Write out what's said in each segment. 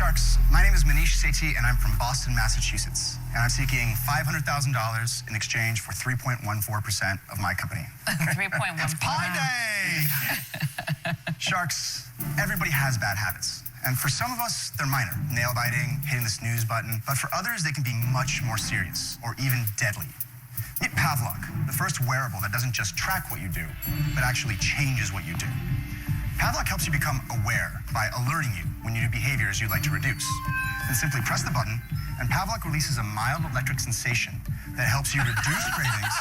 Sharks, my name is Manish Sethi, and I'm from Boston, Massachusetts. And I'm seeking $500,000 in exchange for 3.14% of my company. 3.14. It's Pi Day! Sharks, everybody has bad habits. And for some of us, they're minor, nail biting, hitting the snooze button. But for others, they can be much more serious or even deadly. Meet PAVLOK, the first wearable that doesn't just track what you do, but actually changes what you do. PAVLOK helps you become aware by alerting you when you do behaviors you'd like to reduce. Then simply press the button, and PAVLOK releases a mild electric sensation that helps you reduce cravings.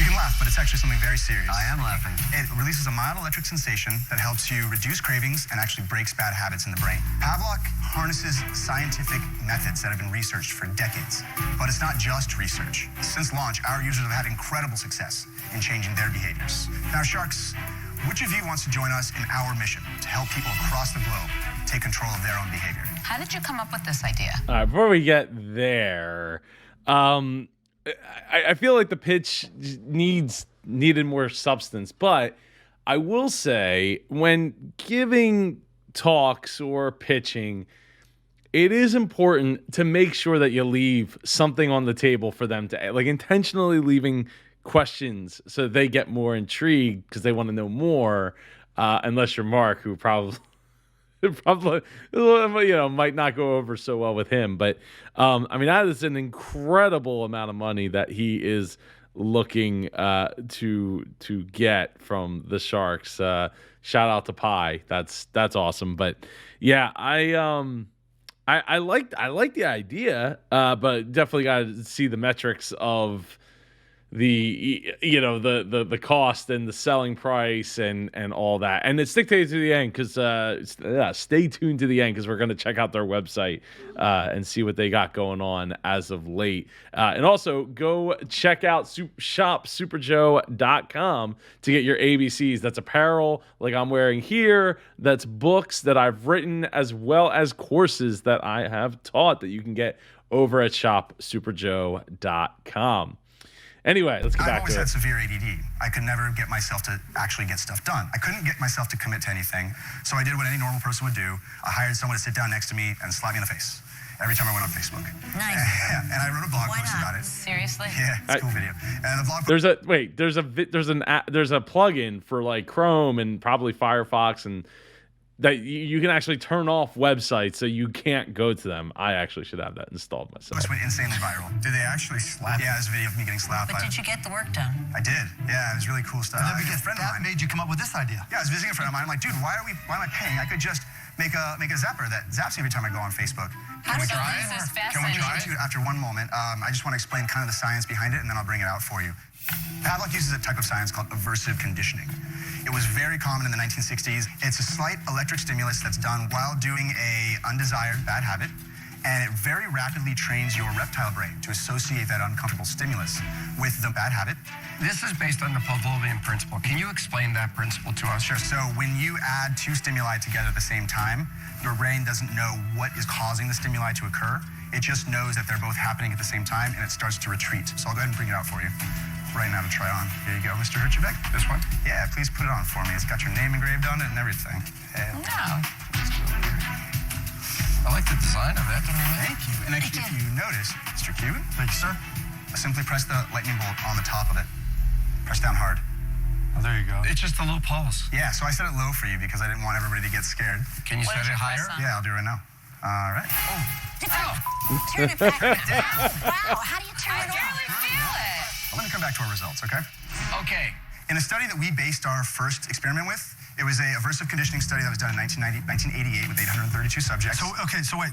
You can laugh, but it's actually something very serious. I am laughing. It releases a mild electric sensation that helps you reduce cravings and actually breaks bad habits in the brain. PAVLOK harnesses scientific methods that have been researched for decades. But it's not just research. Since launch, our users have had incredible success in changing their behaviors. Now, Sharks, which of you wants to join us in our mission to help people across the globe take control of their own behavior? How did you come up with this idea? All right, before we get there, I feel like the pitch needed more substance, but I will say when giving talks or pitching, it is important to make sure that you leave something on the table for them to, like, intentionally leaving questions so they get more intrigued because they want to know more, unless you're Mark, who probably might not go over so well with him. But I mean, that is an incredible amount of money that he is looking to get from the Sharks. Shout out to Pi. That's awesome. But yeah, I like the idea, but definitely got to see the metrics of the cost and the selling price and all that. And it's dictated to the end because stay tuned to the end because we're going to check out their website and see what they got going on as of late. And also go check out shopsuperjoe.com to get your ABCs. That's apparel like I'm wearing here. That's books that I've written, as well as courses that I have taught that you can get over at shopsuperjoe.com. Anyway, let's get back to it. I've always had severe ADD. I could never get myself to actually get stuff done. I couldn't get myself to commit to anything, so I did what any normal person would do. I hired someone to sit down next to me and slap me in the face every time I went on Facebook. Nice. And I wrote a blog post about it. Seriously? Yeah, it's a cool video. And the blog there's a plugin for like Chrome and probably Firefox and that you can actually turn off websites so you can't go to them. I actually should have that installed myself. This went insanely viral. Did they actually slap? Yeah, there's a video of me getting slapped. But did you get the work done? I did. Yeah, it was really cool stuff. And then because that made you come up with this idea. Yeah, I was visiting a friend of mine. I'm like, dude, why am I paying? I could just make a zapper that zaps me every time I go on Facebook. How do you try it? This is Can we fascinating. show it to you after one moment? I just want to explain kind of the science behind it, and then I'll bring it out for you. PAVLOK uses a type of science called aversive conditioning. It was very common in the 1960s. It's a slight electric stimulus that's done while doing a undesired bad habit, and it very rapidly trains your reptile brain to associate that uncomfortable stimulus with the bad habit. This is based on the Pavlovian principle. Can you explain that principle to us? Sure. So when you add two stimuli together at the same time, your brain doesn't know what is causing the stimuli to occur. It just knows that they're both happening at the same time, and it starts to retreat. So I'll go ahead and bring it out for you right now to try on. Here you go, Mr. Herchevek. This one? Yeah, please put it on for me. It's got your name engraved on it and everything. Yeah. No. I like the design of it. Thank you. And actually, if you notice, Mr. Cuban, thank you, sir. Simply press the lightning bolt on the top of it. Press down hard. Oh, there you go. It's just a little pulse. Yeah, so I set it low for you because I didn't want everybody to get scared. Can you What set did it you press higher? on? Yeah, I'll do it right now. All right. Turn it back down. Wow, how do you turn it off? I barely feel it. Well, let me come back to our results, okay? Okay. In a study that we based our first experiment with, it was a aversive conditioning study that was done in 1988 with 832 subjects. So wait.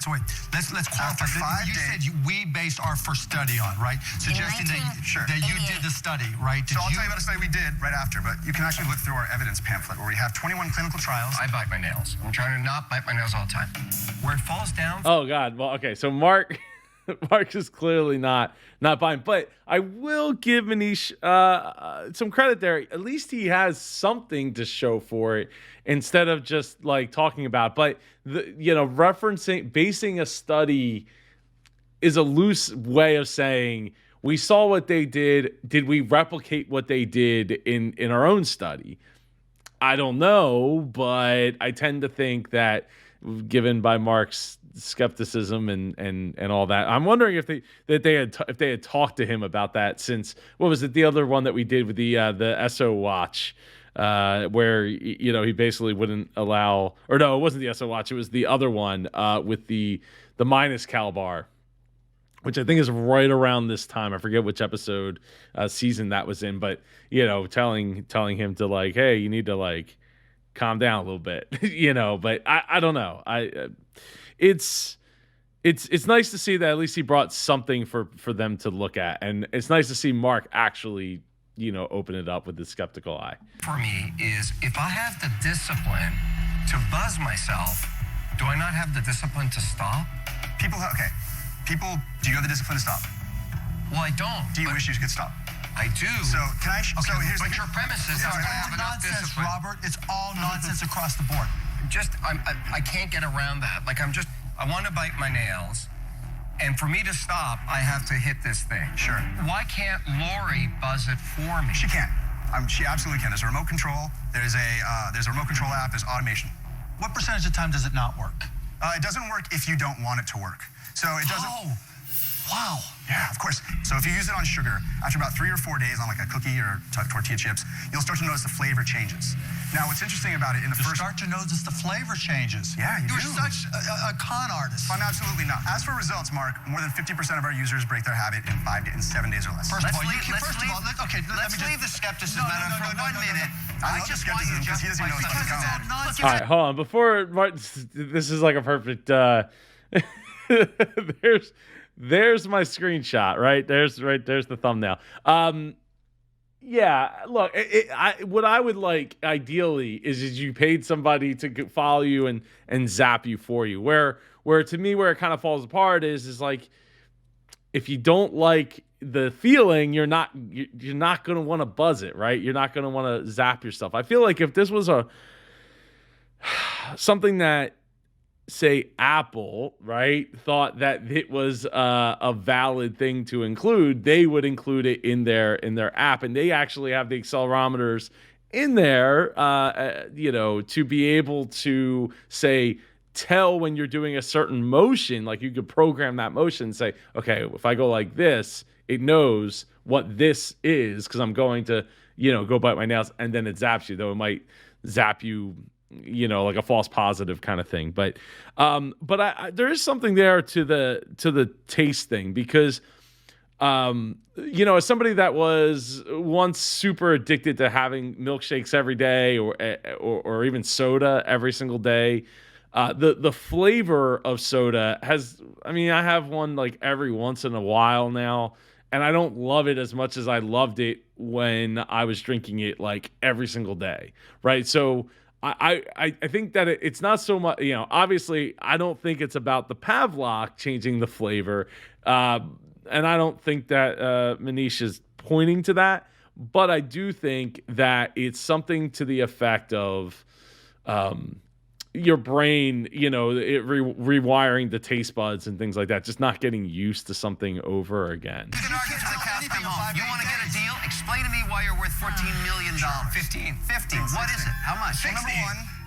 Let's qualify. After 5 You days- said we based our first study on, right? Suggesting Sure. that you did the study, right? So I'll tell you about a study we did right after, but you can actually look through our evidence pamphlet where we have 21 clinical trials. I bite my nails. I'm trying to not bite my nails all the time. Where it falls down. Oh God. Well, okay. So Mark is clearly not buying, but I will give Manish some credit there. At least he has something to show for it instead of just like talking about. But basing a study is a loose way of saying we saw what they did. Did we replicate what they did in our own study? I don't know, but I tend to think that given by Mark's skepticism and all that. I'm wondering if they had talked to him about that since, what was it, the other one that we did with the SO watch, where he basically wouldn't allow, or no, it wasn't the SO watch, it was the other one with the minus cal bar, which I think is right around this time. I forget which episode, season that was in, but telling him to like, hey, you need to like calm down a little bit, But I don't know. It's nice to see that at least he brought something for them to look at, and it's nice to see Mark actually open it up with the skeptical eye. For me is if I have the discipline to buzz myself, do I not have the discipline to stop? People, do you have the discipline to stop? Well, I don't. Do you wish you could stop? I do. So can I? Okay, so here's but your premise is that I have enough Nonsense, discipline. Robert. It's all nonsense across the board. I can't get around that. Like I want to bite my nails, and for me to stop, I have to hit this thing. Sure. Why can't Lori buzz it for me? She can. She absolutely can. There's a remote control. There's a remote control app. There's automation. What percentage of the time does it not work? It doesn't work if you don't want it to work. So it doesn't. Oh, wow. Yeah, of course. So if you use it on sugar, after about 3 or 4 days on like a cookie or tortilla chips, you'll start to notice the flavor changes. Now, what's interesting about it in the You first... start to notice the flavor changes. Yeah, you You're do. such a con artist. I'm absolutely not. As for results, Mark, more than 50% of our users break their habit in 7 days or less. First of all, Let's let me leave the skepticism No, out no, for no, 1 no, no, minute. I love the just want you skepticism to because he doesn't know what's because going it's on. all nonsense. All right, hold on. Before Martin, this is like a perfect. There's my screenshot. Right there's the thumbnail. Yeah. Look, what I would like ideally is you paid somebody to follow you and zap you for you. Where to me where it kind of falls apart is like if you don't like the feeling, you're not going to want to buzz it, right? You're not going to want to zap yourself. I feel like if this was something that, say, Apple, right, thought that it was a valid thing to include, they would include it in their app, and they actually have the accelerometers in there, to be able to say, tell when you're doing a certain motion. Like you could program that motion and say, okay, if I go like this, it knows what this is because I'm going to, go bite my nails, and then it zaps you, though it might zap you, like a false positive kind of thing. But there is something there to the taste thing because, as somebody that was once super addicted to having milkshakes every day or even soda every single day, the flavor of soda I have one like every once in a while now, and I don't love it as much as I loved it when I was drinking it like every single day, right? So I think that it's not so much, obviously I don't think it's about the PAVLOK changing the flavor, and I don't think that Manish is pointing to that, but I do think that it's something to the effect of your brain, it rewiring the taste buds and things like that, just not getting used to something over again. You can argue till the cows come home. You want to get a deal? Explain to me why you're worth $14 million. 15. What is it? How much? Well,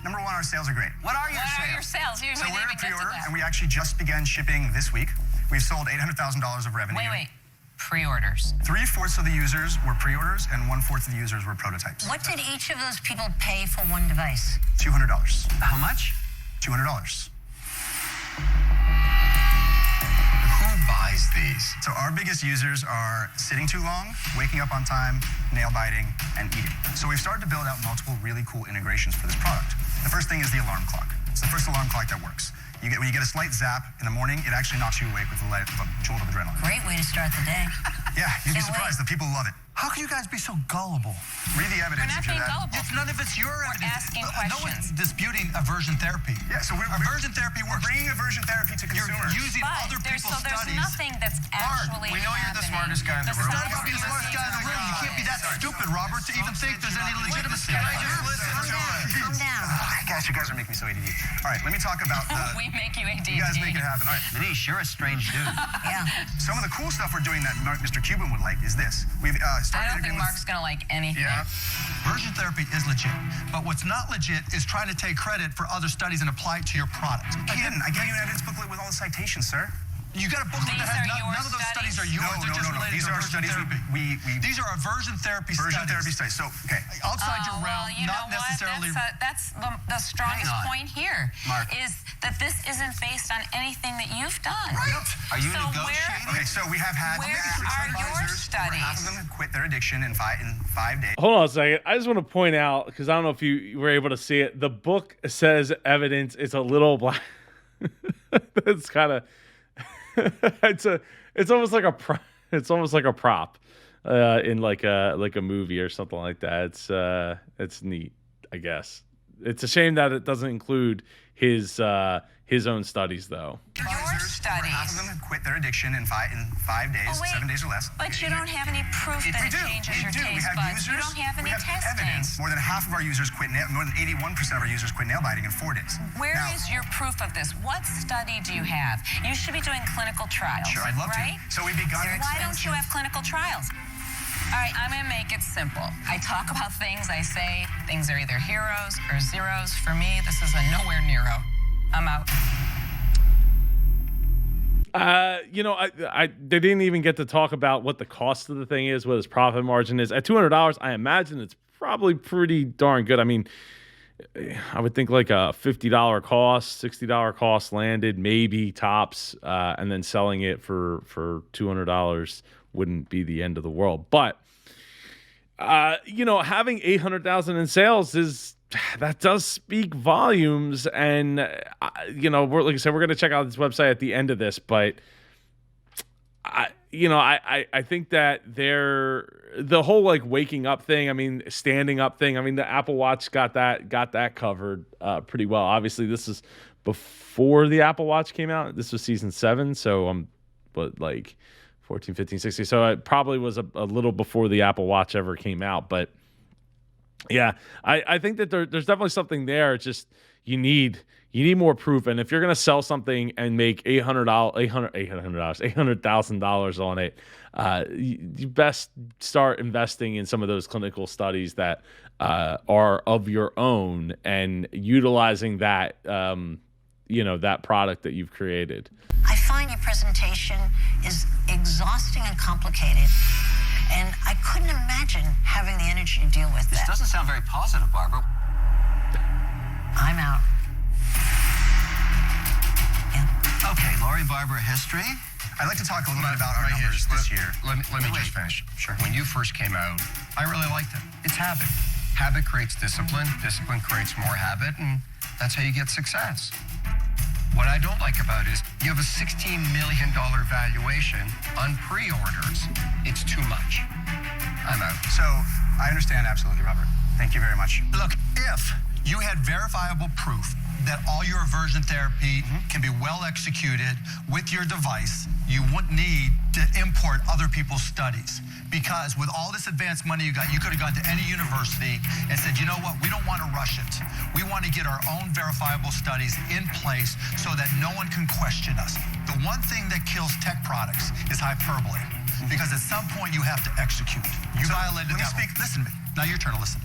number one, our sales are great. What are your What are your sales? sales? So we're in pre-order, and we actually just began shipping this week. We've sold $800,000 of revenue. Wait. Pre-orders. 3/4 of the users were pre-orders, and 1/4 of the users were prototypes. What did each of those people pay for one device? $200. How much? $200. Who buys these? So our biggest users are sitting too long, waking up on time, nail biting, and eating. So we've started to build out multiple really cool integrations for this product. The first thing is the alarm clock. It's the first alarm clock that works. When you get a slight zap in the morning, it actually knocks you awake with a jolt of adrenaline. Great way to start the day. Yeah, you'd be Can't surprised. The people love it. How can you guys be so gullible? Read the evidence. We're not if you're being that- gullible. It's none of it's your We're evidence. asking No one's questions. disputing aversion therapy. Yeah, so aversion therapy we're works. bringing aversion therapy to You're consumers. using other But there's people's there's studies. nothing that's actually we know you're the happening. smartest guy in the This room. is It's not about being the smartest guy in the room. You can't be that stupid, Robert, to even think there's any legitimacy. Calm down. Gosh, you guys are making me so ADD. All right, let me talk about We make you ADD. You guys make it happen. All right. Manish, you're a strange dude. Yeah. Some of the cool stuff we're doing that Mr. Cuban would like is this. We've I started don't think interviewing with- Mark's gonna like anything. Yeah. Version therapy is legit, but what's not legit is trying to take credit for other studies and apply it to your product. I didn't. I gave you an evidence booklet with all the citations, sir. You got a booklet These that has are your none of those studies are studies? yours. They're just related These to are version studies therapy. we These are aversion therapy version studies. therapy studies. So, okay. Outside your Well, realm, you not know what? necessarily. That's the strongest Hang on. point here. Mark. Is that this isn't based on anything that you've done. Right. Are you So negotiating? Okay, so we have had Where six are your advisors, over half of studies? them quit their addiction in 5 days. Hold on a second. I just want to point out, because I don't know if you were able to see it. The book says evidence. It's a little black. It's kind of. It's almost like a prop in like a movie or something like that. It's neat, I guess. It's a shame that it doesn't include his own studies though. Your Over half of studies. them quit their addiction in 5 days, Oh, wait. 7 days or less. But you don't have any proof that We it do. changes We your do. We taste have buds. users. You don't have We any have testing. evidence. More than half of our users quit. More than 81% of our users quit nail biting in 4 days. Where Now, is your proof of this? What study do you have? You should be doing clinical trials. Sure, I'd love right? to. So we've begun. Why don't you have clinical trials? All right, I'm gonna make it simple. I talk about things, I say things are either heroes or zeros. For me, this is a nowhere near-o. I'm out. They didn't even get to talk about what the cost of the thing is, what its profit margin is. At $200, I imagine it's probably pretty darn good. I mean, I would think like a $50 cost, $60 cost landed, maybe tops, and then selling it for $200 wouldn't be the end of the world. But having 800,000 in sales that does speak volumes. And like I said, we're going to check out this website at the end of this, but I think that the whole like waking up thing, I mean, standing up thing, I mean, the Apple Watch got that covered pretty well. Obviously, this is before the Apple Watch came out. This was season 7, so but like 14, 15, 16. So it probably was a little before the Apple Watch ever came out. But yeah, I think that there's definitely something there. It's just you need more proof. And if you're gonna sell something and make $800,000 on it, you best start investing in some of those clinical studies that are of your own and utilizing that that product that you've created. I find your presentation is exhausting and complicated, and I couldn't imagine having the energy to deal with This that. doesn't sound very positive, Barbara. I'm out. Yeah. Okay, Lori Barbara history. I'd like to talk a little bit about our numbers this year. Let me just finish. Sure. When you first came out, I really liked it. It's habit. Habit creates discipline. Discipline creates more habit, and that's how you get success. What I don't like about it is you have a $16 million valuation on pre-orders. It's too much. I'm out. So I understand absolutely, Robert. Thank you very much. Look, if you had verifiable proof that all your aversion therapy can be well executed with your device, you wouldn't need to import other people's studies. Because with all this advanced money you got, you could have gone to any university and said, you know what, we don't want to rush it. We want to get our own verifiable studies in place so that no one can question us. The one thing that kills tech products is hyperbole. Because at some point you have to execute. You violated that. Listen to me. Now your turn to listen.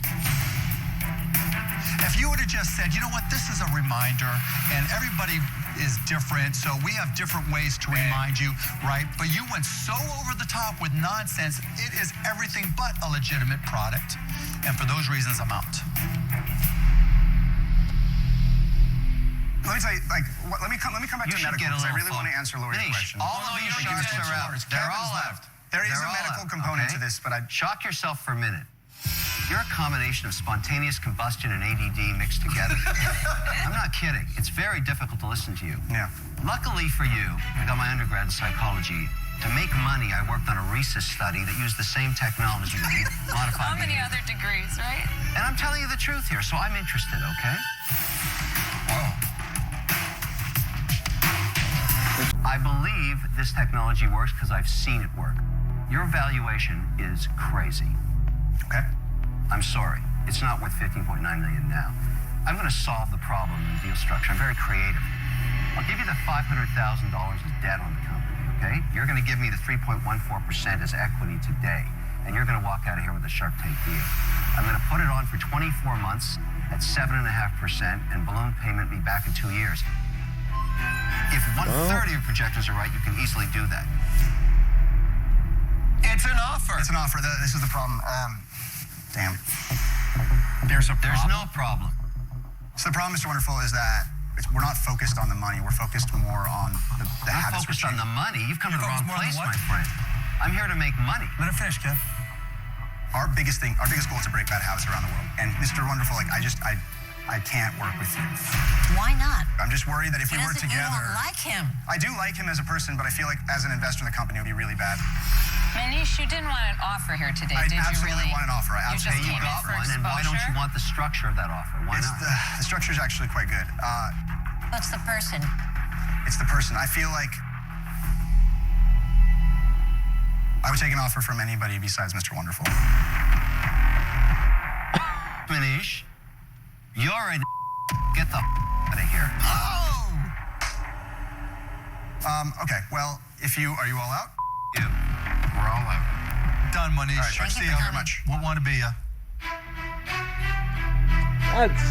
If you would have just said, you know what, this is a reminder, and everybody is different, so we have different ways to remind you, right? But you went so over the top with nonsense, it is everything but a legitimate product. And for those reasons, I'm out. Let me tell you, let me come back You to should medical get a because I little really want to answer Lori's Manish, question. all of your sharks are out. They're all left. There is They're a all medical out, component okay? to this, but Shock yourself for a minute. You're a combination of spontaneous combustion and ADD mixed together. I'm not kidding. It's very difficult to listen to you. Yeah. Luckily for you, I got my undergrad in psychology. To make money, I worked on a rhesus study that used the same technology to modify How many behavior. other degrees, right? And I'm telling you the truth here, so I'm interested, okay? I believe this technology works because I've seen it work. Your valuation is crazy. Okay. I'm sorry. It's not worth $15.9 million now. I'm going to solve the problem in the deal structure. I'm very creative. I'll give you the $500,000 as debt on the company, okay? You're going to give me the 3.14% as equity today, and you're going to walk out of here with a Shark Tank deal. I'm going to put it on for 24 months at 7.5% and balloon payment me back in 2 years. If 1/3 of your projections are right, you can easily do that. It's an offer. It's an offer. This is the problem. Damn. There's no problem. So the problem, Mr. Wonderful, is that we're not focused on the money. We're focused more on the I'm habits. focused on the money. You've come to the wrong place, more on my friend. I'm here to make money. Let him finish, Kev. Our biggest goal is to break bad habits around the world. And Mr. Wonderful, like, I can't work with you. Why not? I'm just worried that if we You work together... don't like him. I do like him as a person, but I feel like as an investor in the company, it would be really bad. Manish, you didn't want an offer here today, I did you absolutely really? want an offer. I You just absolutely came want in an for offer. And why don't you exposure? want the structure of that offer? Why not? The structure is actually quite good. What's the person? It's the person. I feel like I would take an offer from anybody besides Mr. Wonderful. Manish, you're in. Get the out of here. Okay, well, are you all out? You. We're all out. Done, Manish. All right, Shark, Thank you thank for you very much. Won't want to be ya. That's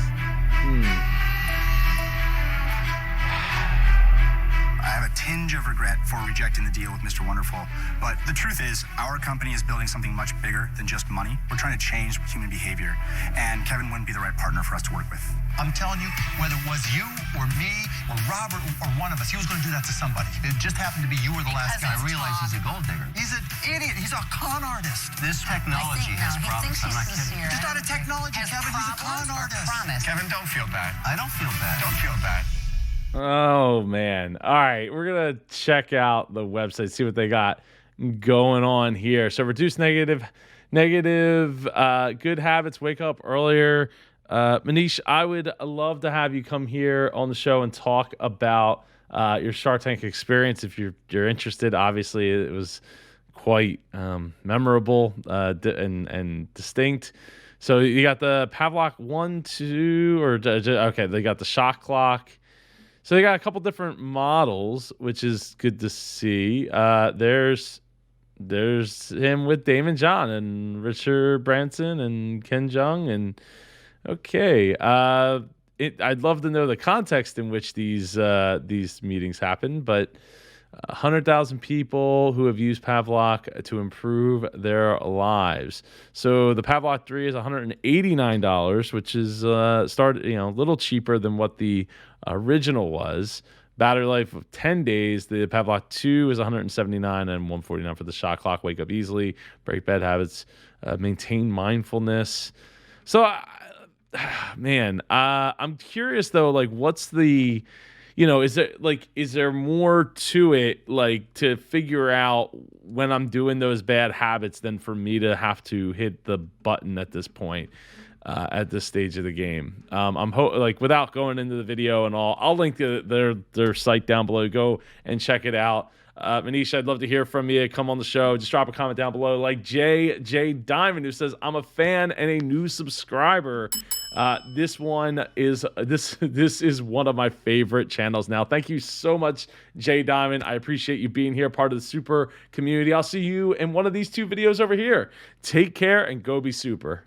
I have a tinge of regret for rejecting the deal with Mr. Wonderful, but the truth is, our company is building something much bigger than just money. We're trying to change human behavior, and Kevin wouldn't be the right partner for us to work with. I'm telling you, whether it was you or me or Robert or one of us, he was going to do that to somebody. It just happened to be you or the last guy. I realize he's a gold digger. He's an idiot. He's a con artist. This technology has he problems. thinks I'm not he's kidding. sincere. Just not a technology, Has Kevin. He's a con problems or artist. promise? Kevin, don't feel bad. I don't feel bad. Don't feel bad. Oh man. All right, we're gonna check out the website, see what they got going on here. So reduce negative, good habits, wake up earlier. Manish, I would love to have you come here on the show and talk about your Shark Tank experience if you're interested. Obviously, it was quite memorable and distinct. So you got the PAVLOK 1, 2, or okay, they got the shot clock. So they got a couple different models, which is good to see. There's him with Damon John and Richard Branson and Ken Jeong. And okay, I'd love to know the context in which these meetings happen, but 100,000 people who have used PAVLOK to improve their lives. So the PAVLOK 3 is $189, which is started a little cheaper than what the original was. Battery life of 10 days. The PAVLOK 2 is $179 and $149 for the shot clock. Wake up easily, break bad habits, maintain mindfulness. So, man, I'm curious though. Like, what's the is there more to it, like, to figure out when I'm doing those bad habits than for me to have to hit the button at this point, at this stage of the game? Without going into the video and all, I'll link their site down below. Go and check it out. Manish, I'd love to hear from you. Come on the show. Just drop a comment down below, like J Diamond, who says, I'm a fan and a new subscriber. This is one of my favorite channels now. Thank you so much, J Diamond. I appreciate you being here, part of the super community. I'll see you in one of these two videos over here. Take care and go be super.